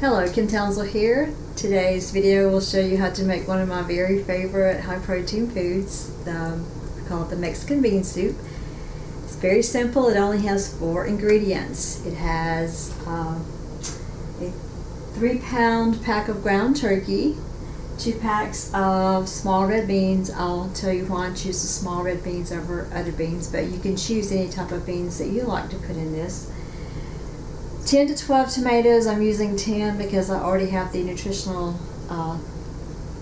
Hello, Townsel here. Today's video will show you how to make one of my very favorite high protein foods. I call it the Mexican bean soup. It's very simple. It only has 4 ingredients. It has a 3-pound pack of ground turkey, 2 packs of small red beans. I'll tell you why I choose the small red beans over other beans, but you can choose any type of beans that you like to put in this. 10 to 12 tomatoes. I'm using 10 because I already have the nutritional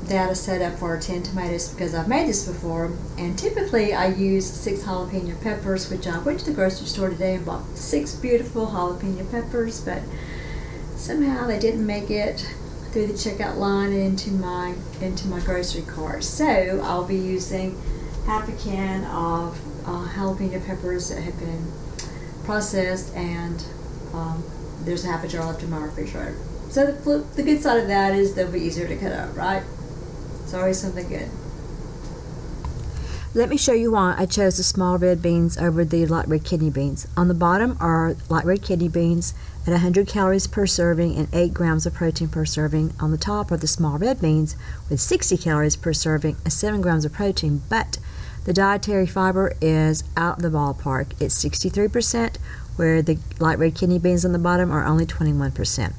data set up for 10 tomatoes because I've made this before. And typically I use 6 jalapeno peppers, which I went to the grocery store today and bought 6 beautiful jalapeno peppers, but somehow they didn't make it through the checkout line and into my grocery cart. So I'll be using half a can of jalapeno peppers that have been processed, and there's half a jar left in my refrigerator. So the good side of that is they'll be easier to cut up, right? It's always something good. Let me show you why I chose the small red beans over the light red kidney beans. On the bottom are light red kidney beans at 100 calories per serving and 8 grams of protein per serving. On the top are the small red beans with 60 calories per serving and 7 grams of protein, but the dietary fiber is out of the ballpark. It's 63%, where the light red kidney beans on the bottom are only 21%.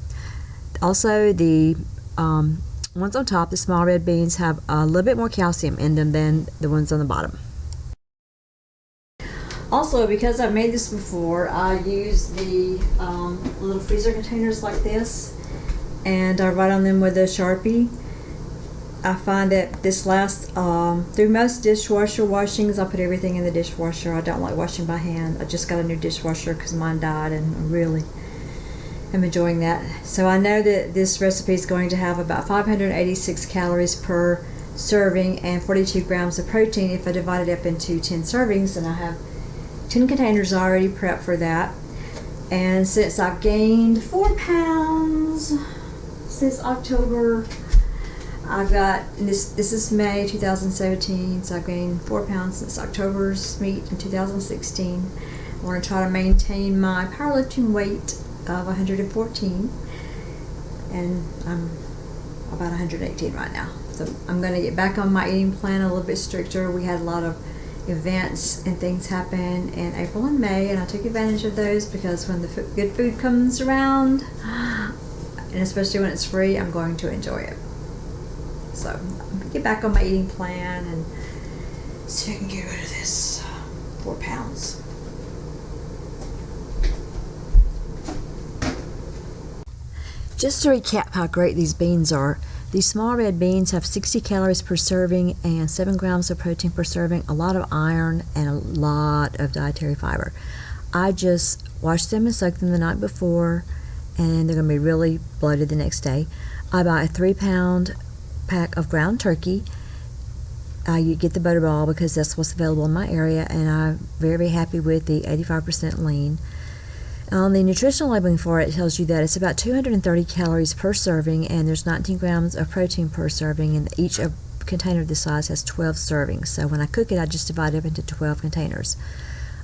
Also, the ones on top, the small red beans, have a little bit more calcium in them than the ones on the bottom. Also, because I've made this before, I use the little freezer containers like this, and I write on them with a Sharpie. I find that this lasts through most dishwasher washings. I put everything in the dishwasher. I don't like washing by hand. I just got a new dishwasher because mine died, and I really am enjoying that. So I know that this recipe is going to have about 586 calories per serving and 42 grams of protein if I divide it up into 10 servings, and I have 10 containers already prepped for that. And since I've gained 4 pounds since October, I've got, this is May 2017, so I've gained 4 pounds since October's meet in 2016. I want to try to maintain my powerlifting weight of 114, and I'm about 118 right now. So I'm going to get back on my eating plan a little bit stricter. We had a lot of events and things happen in April and May, and I took advantage of those because when the good food comes around, and especially when it's free, I'm going to enjoy it. So I'm going to get back on my eating plan and see if I can get rid of this 4 pounds. Just to recap how great these beans are, these small red beans have 60 calories per serving and 7 grams of protein per serving, a lot of iron, and a lot of dietary fiber. I just washed them and soaked them the night before, and they're going to be really bloated the next day. I buy a 3-pound pack of ground turkey. You get the butterball because that's what's available in my area, and I'm very happy with the 85% lean. On the nutritional labeling for it, it tells you that it's about 230 calories per serving, and there's 19 grams of protein per serving, and each container of this size has 12 servings. So when I cook it, I just divide it up into 12 containers.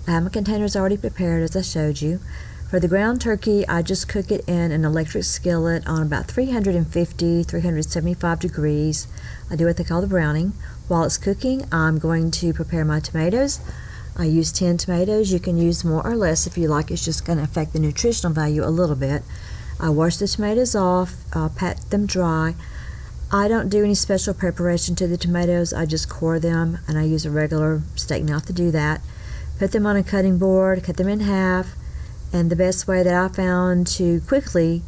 I have my containers already prepared, as I showed you. For the ground turkey, I just cook it in an electric skillet on about 350, 375 degrees. I do what they call the browning. While it's cooking, I'm going to prepare my tomatoes. I use 10 tomatoes. You can use more or less if you like. It's just going to affect the nutritional value a little bit. I wash the tomatoes off, pat them dry. I don't do any special preparation to the tomatoes. I just core them, and I use a regular steak knife to do that. Put them on a cutting board, cut them in half. And the best way that I found to quickly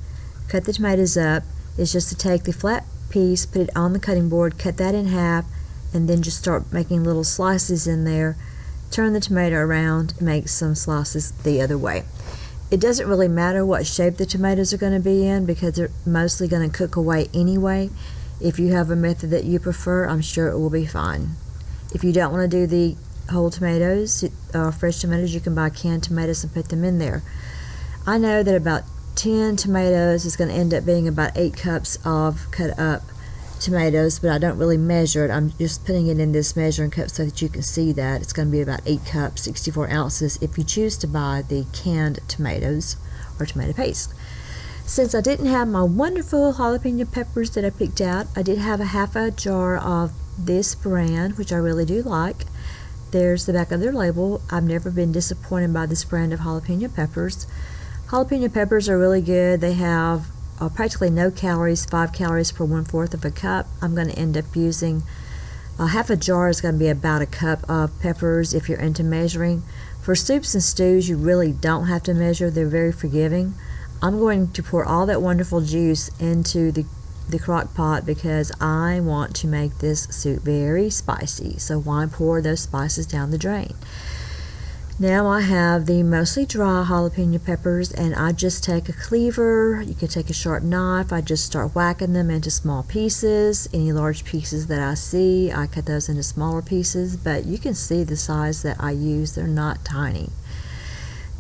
cut the tomatoes up is just to take the flat piece, put it on the cutting board, cut that in half, and then just start making little slices in there. Turn the tomato around and make some slices the other way. It doesn't really matter what shape the tomatoes are going to be in because they're mostly going to cook away anyway. If you have a method that you prefer, I'm sure it will be fine. If you don't want to do the whole tomatoes, fresh tomatoes, you can buy canned tomatoes and put them in there. I know that about 10 tomatoes is going to end up being about 8 cups of cut up tomatoes, but I don't really measure it. I'm just putting it in this measuring cup so that you can see that. It's going to be about 8 cups, 64 ounces if you choose to buy the canned tomatoes or tomato paste. Since I didn't have my wonderful jalapeno peppers that I picked out, I did have a half a jar of this brand, which I really do like. There's the back of their label. I've never been disappointed by this brand of jalapeno peppers. Jalapeno peppers are really good. They have practically no calories, 5 calories per 1/4 of a cup. I'm going to end up using half a jar is going to be about a cup of peppers if you're into measuring. For soups and stews, you really don't have to measure. They're very forgiving. I'm going to pour all that wonderful juice into the crock pot because I want to make this soup very spicy. So why pour those spices down the drain? Now I have the mostly dry jalapeno peppers, and I just take a cleaver. You can take a sharp knife. I just start whacking them into small pieces. Any large pieces that I see, I cut those into smaller pieces, but you can see the size that I use. They're not tiny.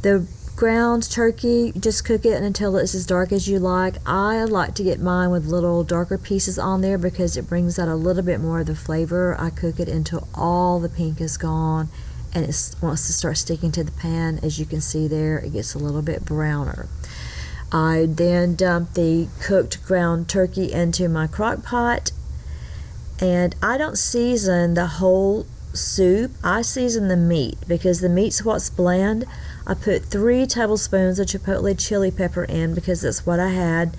The ground turkey, just cook it until it's as dark as you like. I like to get mine with little darker pieces on there because it brings out a little bit more of the flavor. I cook it until all the pink is gone, and it wants to start sticking to the pan. As you can see there, it gets a little bit browner. I then dump the cooked ground turkey into my crock pot, and I don't season the whole soup. I season the meat because the meat's what's bland. I put 3 tablespoons of chipotle chili pepper in because that's what I had,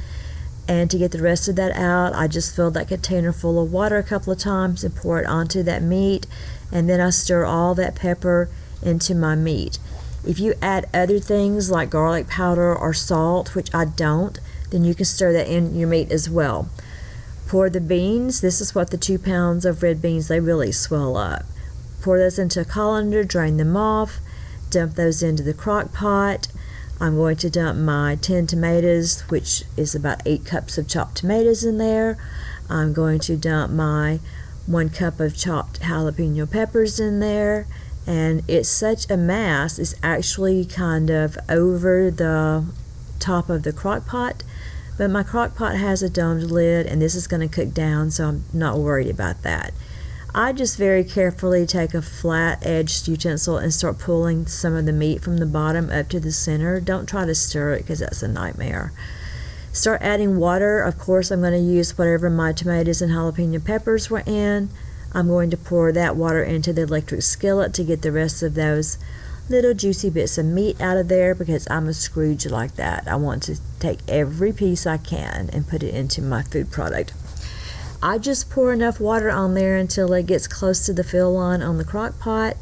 and to get the rest of that out, I just filled that container full of water a couple of times and pour it onto that meat, and then I stir all that pepper into my meat. If you add other things like garlic powder or salt, which I don't, then you can stir that in your meat as well. Pour the beans. This is what the 2 pounds of red beans, they really swell up. Pour those into a colander, drain them off, dump those into the crock pot. I'm going to dump my 10 tomatoes, which is about 8 cups of chopped tomatoes in there. I'm going to dump my 1 cup of chopped jalapeno peppers in there, and it's such a mass. It's actually kind of over the top of the crock pot, but my crock pot has a domed lid, and this is going to cook down, so I'm not worried about that. I just very carefully take a flat-edged utensil and start pulling some of the meat from the bottom up to the center. Don't try to stir it because that's a nightmare. Start adding water. Of course, I'm going to use whatever my tomatoes and jalapeno peppers were in. I'm going to pour that water into the electric skillet to get the rest of those little juicy bits of meat out of there because I'm a Scrooge like that. I want to take every piece I can and put it into my food product. I just pour enough water on there until it gets close to the fill line on the crock pot.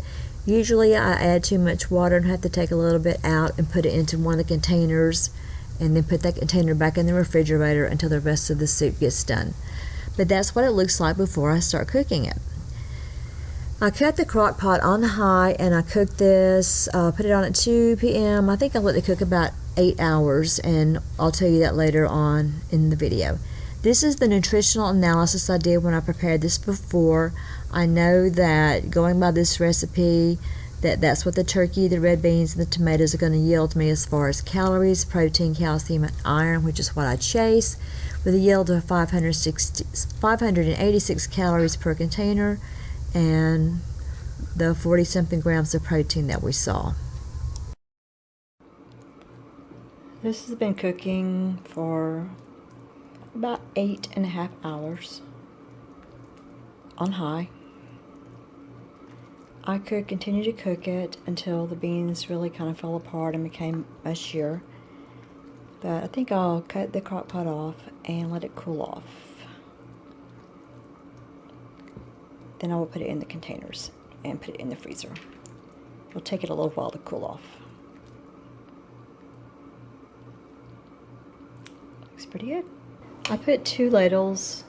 Usually I add too much water and have to take a little bit out and put it into one of the containers and then put that container back in the refrigerator until the rest of the soup gets done. But that's what it looks like before I start cooking it. I cut the crock pot on high and I cook this, put it on at 2 p.m. I think I let it cook about 8 hours, and I'll tell you that later on in the video. This is the nutritional analysis I did when I prepared this before. I know that going by this recipe, that's what the turkey, the red beans, and the tomatoes are going to yield me as far as calories, protein, calcium, and iron, which is what I chase, with a yield of 586 calories per container and the 40-something grams of protein that we saw. This has been cooking for about 8.5 hours on high. I could continue to cook it until the beans really kind of fell apart and became mushier. But I think I'll cut the crock pot off and let it cool off. Then I will put it in the containers and put it in the freezer. It'll take it a little while to cool off. Looks pretty good. I put 2 ladles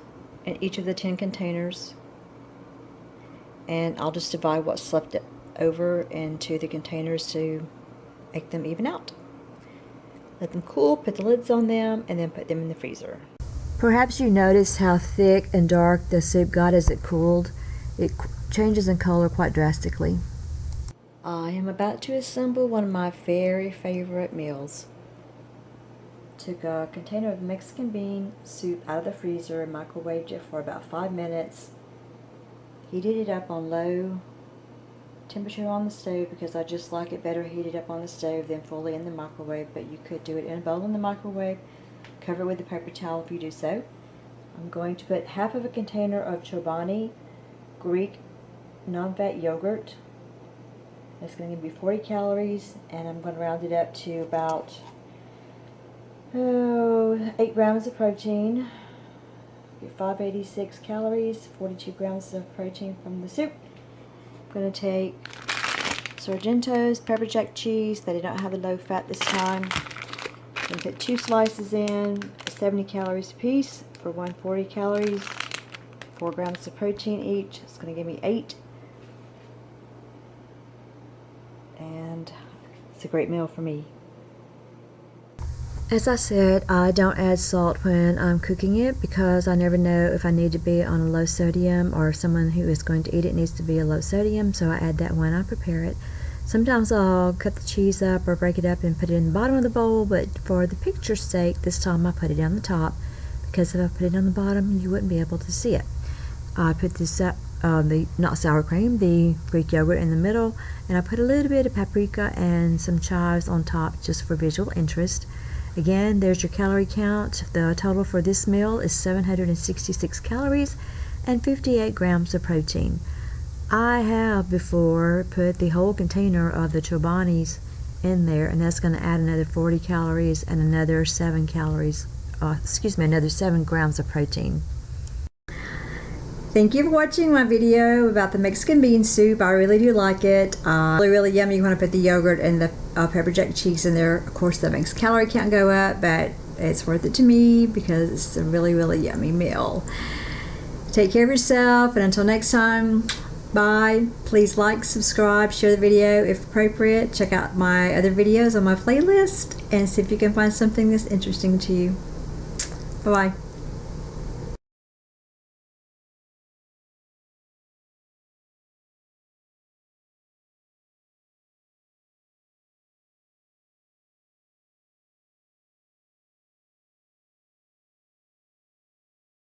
in each of the 10 containers, and I'll just divide what's left over into the containers to make them even out. Let them cool, put the lids on them, and then put them in the freezer. Perhaps you noticed how thick and dark the soup got as it cooled. It changes in color quite drastically. I am about to assemble one of my very favorite meals. Took a container of Mexican bean soup out of the freezer and microwaved it for about 5 minutes. Heated it up on low temperature on the stove because I just like it better heated up on the stove than fully in the microwave, but you could do it in a bowl in the microwave Cover it with a paper towel if you do so. I'm going to put half of a container of Chobani Greek non-fat yogurt. That's going to give me 40 calories, and I'm going to round it up to about 8 grams of protein. 586 calories, 42 grams of protein from the soup. I'm going to take Sargento's pepper jack cheese. They did not have the low fat this time. I'm going to put 2 slices in, 70 calories a piece for 140 calories, 4 grams of protein each. It's going to give me 8. And it's a great meal for me. As I said, I don't add salt when I'm cooking it because I never know if I need to be on a low sodium or if someone who is going to eat it needs to be a low sodium, so I add that when I prepare it. Sometimes I'll cut the cheese up or break it up and put it in the bottom of the bowl, but for the picture's sake, this time I put it on the top because if I put it on the bottom, you wouldn't be able to see it. I put this the not sour cream, the Greek yogurt in the middle, and I put a little bit of paprika and some chives on top just for visual interest. Again, there's your calorie count. The total for this meal is 766 calories and 58 grams of protein. I have before put the whole container of the Chobanis in there, and that's going to add another 40 calories and another 7 grams of protein. Thank you for watching my video about the Mexican bean soup. I really do like it. Really yummy. You want to put the yogurt and the pepper jack cheese in there. Of course, that makes calorie count go up, but it's worth it to me because it's a really, really yummy meal. Take care of yourself, and until next time, bye. Please like, subscribe, share the video if appropriate. Check out my other videos on my playlist and see if you can find something that's interesting to you. Bye-bye.